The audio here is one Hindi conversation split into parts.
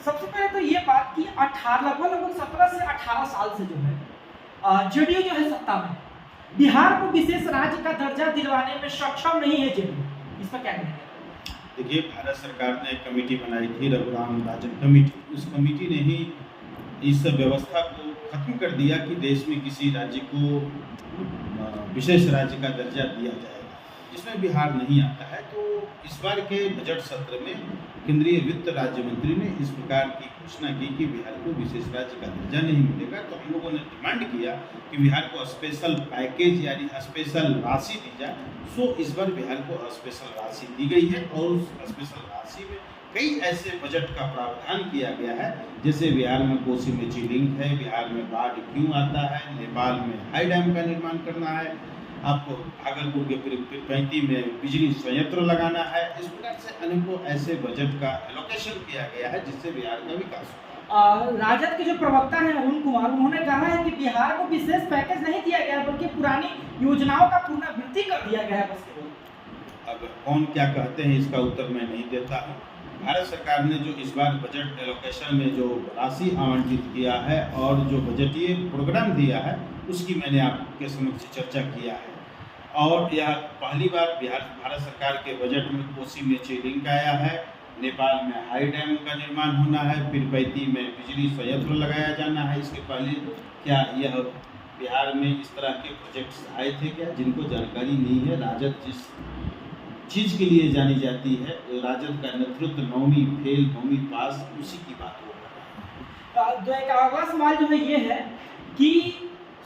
सबसे पहले तो ये बात कि 18 लगभग 17 से 18 साल से जो है जेडीयू जो है सत्ता में, बिहार को विशेष राज्य का दर्जा दिलवाने में सक्षम नहीं है जेडीयू, इस पर क्या कहेंगे? देखिए, भारत सरकार ने एक कमेटी बनाई थी, रघुराम राजन कमेटी। उस कमेटी ने ही इस व्यवस्था को खत्म कर दिया कि देश में किसी राज्य को विशेष राज्य का दर्जा दिया जाएगा, जिसमें बिहार नहीं आता है। तो इस बार के बजट सत्र में केंद्रीय वित्त राज्य मंत्री ने इस प्रकार की घोषणा की कि बिहार को विशेष राज्य का दर्जा नहीं मिलेगा। तो हम लोगों ने डिमांड किया कि बिहार को स्पेशल पैकेज यानी स्पेशल राशि दी जाए। सो इस बार बिहार को स्पेशल राशि दी गई है और उस स्पेशल राशि में कई ऐसे बजट का प्रावधान किया गया है, जैसे बिहार में कोसी में लिंक है, बिहार में बाढ़ क्यों आता है, नेपाल में हाई डैम का निर्माण करना है, आपको भागलपुर के पीरपैंती में बिजली संयंत्र लगाना है। इस प्रकार से अनेकों ऐसे बजट का एलोकेशन किया गया है जिससे बिहार का विकास होगा। राजद के जो प्रवक्ता हैं अरुण कुमार, उन्होंने कहा है कि बिहार को विशेष पैकेज नहीं दिया गया बल्कि पुरानी योजनाओं का पुनरावृत्ति कर दिया गया है बस केवल। अब कौन क्या कहते हैं इसका उत्तर मैं नहीं देता हूँ। भारत सरकार ने जो इस बार बजट एलोकेशन में जो राशि आवंटित किया है और जो बजटीय प्रोग्राम दिया है उसकी मैंने आपके समक्ष चर्चा किया है। और यह पहली बार भारत सरकार के बजट में कोसी में लिंक आया है, नेपाल में हाई डैम का निर्माण होना है, पीरपैंती में बिजली संयंत्र लगाया जाना है। इसके पहले क्या यह बिहार में इस तरह के प्रोजेक्ट्स आए थे क्या, जिनको जानकारी नहीं है? राजद जिस चीज़ के लिए जानी जाती है, राजद का नेतृत्व 9वीं फेल 9वीं पास, उसी की बात हो रहा है। जो एक अगला सवाल जो है ये है कि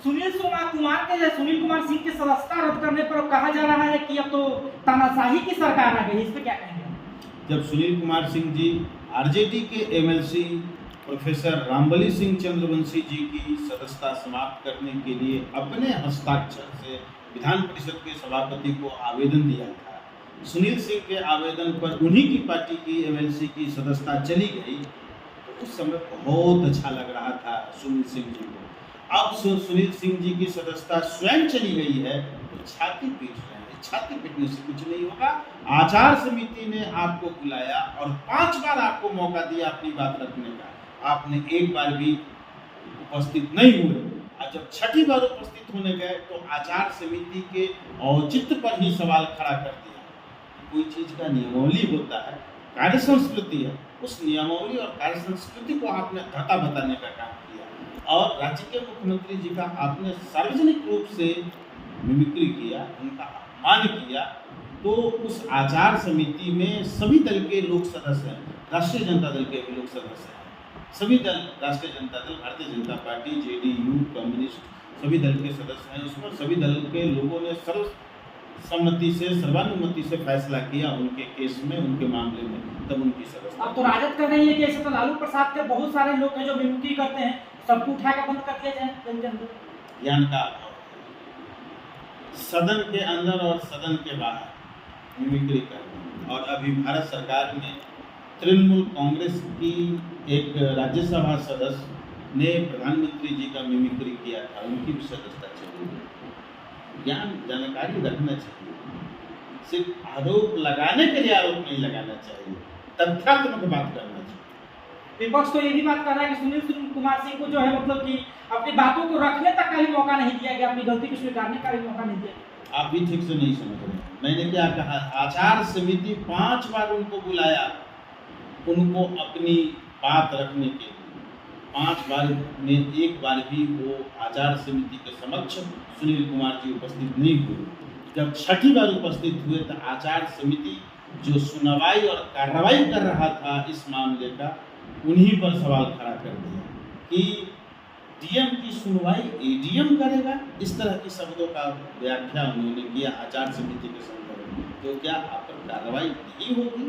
सुनील कुमार सिंह की सदस्यता रद्द करने पर कहा जा रहा है कि अब तो तानाशाही की सरकार आ गई, इस पर क्या कहेंगे? जब सुनील कुमार सिंह जी आरजेडी के एमएलसी प्रोफेसर रामबली सिंह चंद्रवंशी जी की सदस्यता समाप्त करने के लिए अपने हस्ताक्षर से विधान परिषद के सभापति को आवेदन दिया था, सुनील सिंह के आवेदन पर उन्हीं की पार्टी की एमएलसी की सदस्यता चली गई, तो उस समय बहुत अच्छा लग रहा था सुनील सिंह जी को। अब सुनील सिंह जी की सदस्यता स्वयं चली गई है तो छाती पीट रहे हैं। छाती पीटने से कुछ नहीं होगा। आचार समिति ने आपको बुलाया और 5 बार आपको मौका दिया अपनी बात रखने का, आपने एक बार भी उपस्थित नहीं हुए। और जब 6ठी बार उपस्थित होने गए तो आचार समिति के औचित्य पर ही सवाल खड़ा कर दिया। कोई चीज का नियमावली होता है, कार्य संस्कृति है, उस नियमावली और कार्य संस्कृति को आपने धता बताने का काम किया और राज्य के मुख्यमंत्री जी का आपने सार्वजनिक रूप से मिमिक्री किया, उनका अपमान किया। तो उस आचार समिति में सभी दल के लोग सदस्य हैं, राष्ट्रीय जनता दल के भी लोग सदस्य हैं, सभी दल, राष्ट्रीय Janata Dal, Bharatiya Janata party, JDU, communist, सभी दल के सदस्य हैं। उसमें सभी दल के लोगों ने सर्वसम्मति से, सर्वानुमति से फैसला किया उनके केस में, उनके मामले में, तब उनकी सदस्यता। अब तो राजद कर रही है कि ऐसे तो लालू प्रसाद के बहुत सारे लोग हैं जो मिमिक्री करते हैं, सबको उठाकर बंद कर दिया जाए। ज्ञान का अभाव, सदन के अंदर और सदन के बाहर मिमिक्री करना। और अभी भारत सरकार में तृणमूल कांग्रेस की एक राज्यसभा सदस्य ने प्रधानमंत्री जी का मिमिक्री किया था, उनकी भी सदस्यता चली गई। ज्ञान जानकारी रखना चाहिए, सिर्फ आरोप लगाने के लिए आरोप नहीं लगाना चाहिए, तथ्यात्मक बात करना चाहिए। विपक्ष तो ये भी बात कर रहा है कि सुनील कुमार सिंह को जो है मतलब कि अपनी बातों को रखने तक का भी मौका नहीं दिया गया, अपनी गलती को स्वीकारने का भी मौका नहीं दिया गया। आप भी ठीक से नहीं समझ रहे। मैंने क्या कहा, आचार समिति 5 बार उनको बुलाया, उनको अपनी बात रखने के लिए। 5 बार में एक बार भी वो आचार समिति के समक्ष सुनील कुमार जी उपस्थित नहीं हुए। जब 6ठी बार उपस्थित हुए तो आचार समिति जो सुनवाई और कार्रवाई कर रहा था इस मामले का, उन्हीं पर सवाल खड़ा कर दिया कि डीएम की सुनवाई एडीएम करेगा। इस तरह के शब्दों का व्याख्या उन्होंने किया आचार समिति के संदर्भ में। तो क्या आप पर कार्रवाई नहीं होगी?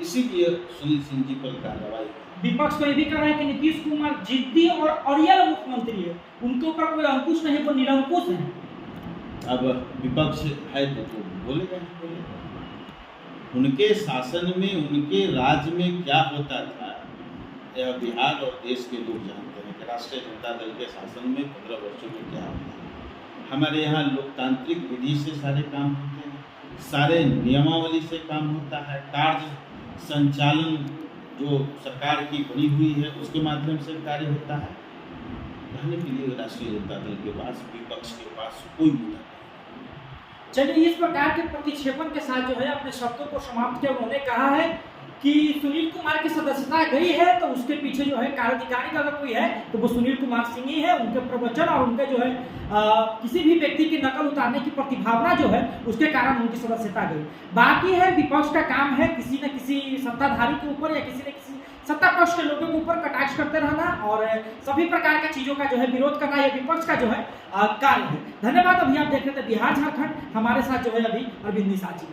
इसीलिए सुनील सिंह जी पर कार्रवाई। विपक्ष तो ये भी कर रहा है कि नीतीश कुमार जिद्दी और अड़ियल मुख्यमंत्री है, उनके ऊपर कोई अंकुश नहीं, वो निरंकुश है। अब विपक्ष है तो बोलेगा ही बोलेगा। उनके शासन में, उनके राज्य में क्या होता था, यह बिहार और देश के लोग जानते हैं कि राष्ट्रीय जनता दल के शासन में 15 वर्षों में क्या होता है। हमारे यहाँ लोकतांत्रिक विधि से सारे काम होते हैं, सारे नियमावली से काम होता है, कार्य संचालन जो सरकार की बनी हुई है उसके माध्यम से कार्य होता है। कहने के लिए राष्ट्रीय जनता दल के पास, विपक्ष के पास कोई मुद्दा नहीं। चलिए, इस प्रकार के प्रतिक्षेपण के साथ जो है अपने शब्दों को समाप्त किया। उन्होंने कहा है कि सुनील कुमार की सदस्यता गई है तो उसके पीछे जो है कार्याधिकारी अगर कोई है तो वो सुनील कुमार सिंह ही है। उनके प्रवचन और उनके जो है किसी भी व्यक्ति की नकल उतारने की प्रतिभावना जो है उसके कारण उनकी सदस्यता गई। बाकी है विपक्ष का काम है किसी न किसी सत्ताधारी के ऊपर या किसी न किसी सत्ता पक्ष के लोगों के ऊपर कटाक्ष करते रहना और सभी प्रकार की चीजों का जो है विरोध करना, यह विपक्ष का जो है कार्य है। धन्यवाद। अभी आप देख रहे थे बिहार झारखंड, हमारे साथ जो है अभी अरविंद निषाद जी।